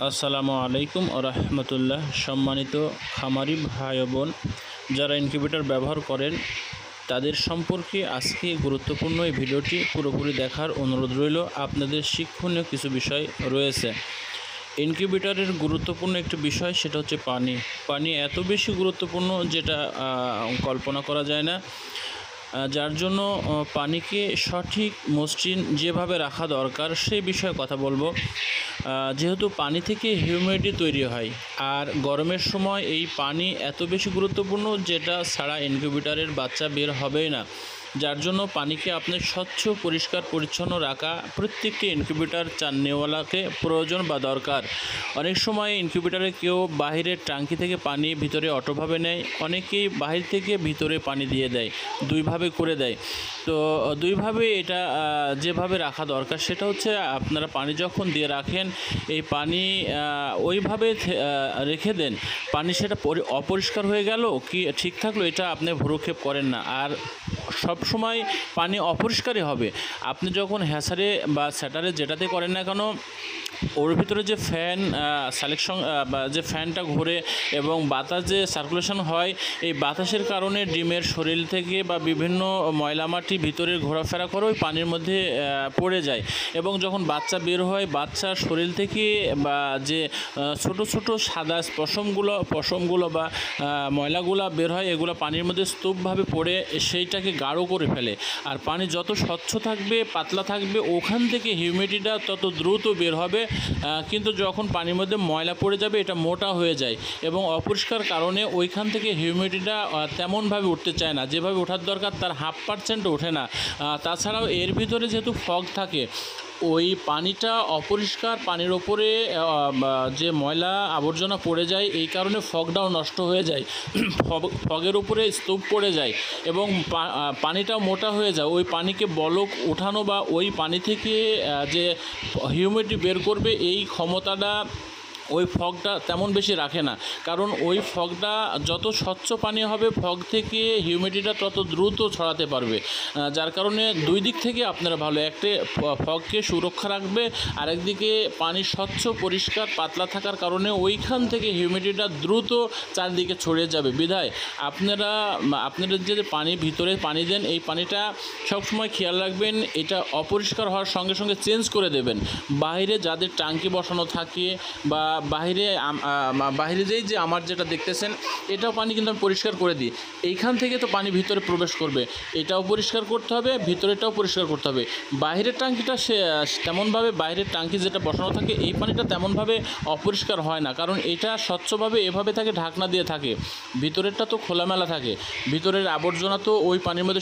আসসালামু আলাইকুম রহমতুল্লাহ। সম্মানিত খামারি ভাই বোন যারা ইনকিউবেটর ব্যবহার করেন তাদের সম্পর্কে আজকে গুরুত্বপূর্ণ এই ভিডিওটি পুরোপুরি দেখার অনুরোধ রইল। আপনাদের শিক্ষণীয় কিছু বিষয় রয়েছে। ইনকিউবেটরের গুরুত্বপূর্ণ একটি বিষয়, সেটা হচ্ছে পানি। পানি এত বেশি গুরুত্বপূর্ণ যেটা কল্পনা করা যায় না, যার জন্য পানিকে সঠিক মসৃণ যেভাবে রাখা দরকার সেই বিষয়ে কথা বলবো। যেহেতু পানি থেকে হিউমিডিটি তৈরি হয়, আর গরমের সময় এই পানি এত বেশি গুরুত্বপূর্ণ যেটা ছাড়া ইনকিউবেটরের বাচ্চা বের হবেই না। যার জন্য পানিকে আপনার স্বচ্ছ পরিষ্কার পরিচ্ছন্ন রাখা প্রত্যেকটি ইনকিউবেটর চান্নেওয়ালাকে প্রয়োজন বা দরকার। অনেক সময় ইনকিউবেটরে কেউ বাহিরের ট্যাঙ্কি থেকে পানি ভিতরে অটোভাবে নেয়, অনেকেই বাহির থেকে ভিতরে পানি দিয়ে দেয়, দুইভাবে করে দেয়। তো দুইভাবে এটা যেভাবে রাখা দরকার সেটা হচ্ছে, আপনারা পানি যখন দিয়ে রাখেন এই পানি ওইভাবে রেখে দেন। পানি সেটা অপরিষ্কার হয়ে গেল কি ঠিক থাকলো এটা আপনি ভ্রুক্ষেপ করেন না। আর সব সময় পানি অপরিষ্কারই হবে। আপনি যখন হ্যাসারে বা স্যাটারে যেটাতে করেন না কেন, ওর ভিতরে যে ফ্যান সালেকশন বা যে ফ্যানটা ঘুরে এবং বাতাস যে সার্কুলেশন হয়, এই বাতাসের কারণে ডিমের শরীর থেকে বা বিভিন্ন ময়লা মাটি ভিতরে ঘোরাফেরা করে ওই পানির মধ্যে পড়ে যায়। এবং যখন বাচ্চা বের হয়, বাচ্চার শরীর থেকে বা যে ছোট ছোট সাদা পশমগুলো বা ময়লাগুলো বের হয়, এগুলো পানির মধ্যে স্তূপভাবে পড়ে সেইটাকে গাঢ় করে ফেলে। আর পানি যত স্বচ্ছ থাকবে, পাতলা থাকবে, ওখান থেকে হিউমিডিটিটা তত দ্রুত বের হবে। কিন্তু যখন পানির মধ্যে ময়লা পড়ে যাবে, এটা মোটা হয়ে যায় এবং অপরিষ্কার কারণে ওইখান থেকে হিউমিডিটিটা তেমনভাবে উঠতে চায় না, যেভাবে ওঠার দরকার তার 0.5% ওঠে না। তাছাড়াও এর ভিতরে যেহেতু ফগ থাকে, ওই পানিটা অপরিষ্কার, পানির ওপরে যে ময়লা আবর্জনা পড়ে যায়, এই কারণে ফগটাও নষ্ট হয়ে যায়। ফগের উপরে স্তূপ পড়ে যায় এবং পানিটাও মোটা হয়ে যায়। ওই পানিকে বলক ওঠানো বা ওই পানি থেকে যে হিউমিডিটি বের করবে, এই ক্ষমতাটা ওই ফগটা তেমন বেশি রাখে না। কারণ ওই ফগটা যত স্বচ্ছ পানি হবে, ফগ থেকে হিউমিডিটিটা তত দ্রুত ছড়াতে পারবে। যার কারণে দুই দিক থেকে আপনারা ভালো, একটা ফগকে সুরক্ষা রাখবে, আরেকদিকে পানি স্বচ্ছ পরিষ্কার পাতলা থাকার কারণে ওইখান থেকে হিউমিডিটিটা দ্রুত চারদিকে ছড়িয়ে যাবে। বিধায় আপনাদের যে পানি ভিতরে পানি দেন, এই পানিটা সবসময় খেয়াল রাখবেন, এটা অপরিষ্কার হওয়ার সঙ্গে সঙ্গে চেঞ্জ করে দেবেন। বাইরে যাদের ট্যাঙ্কি বসানো থাকে বা বাইরে যে আমার যেটা দেখতেছেন, এটাও পানি কিন্তু আমি পরিষ্কার করে দিই। এইখান থেকে তো পানি ভিতরে প্রবেশ করবে, এটাও পরিষ্কার করতে হবে, ভিতরেটাও পরিষ্কার করতে হবে। বাইরের ট্যাঙ্কিটা তেমনভাবে, বাইরের ট্যাঙ্কি যেটা বসানো থাকে, এই পানিটা তেমনভাবে অপরিষ্কার হয় না, কারণ এটা স্বচ্ছভাবে এভাবে থাকে, ঢাকনা দিয়ে থাকে। ভিতরেরটা তো খোলামেলা থাকে, ভিতরের আবর্জনা তো ওই পানির মধ্যে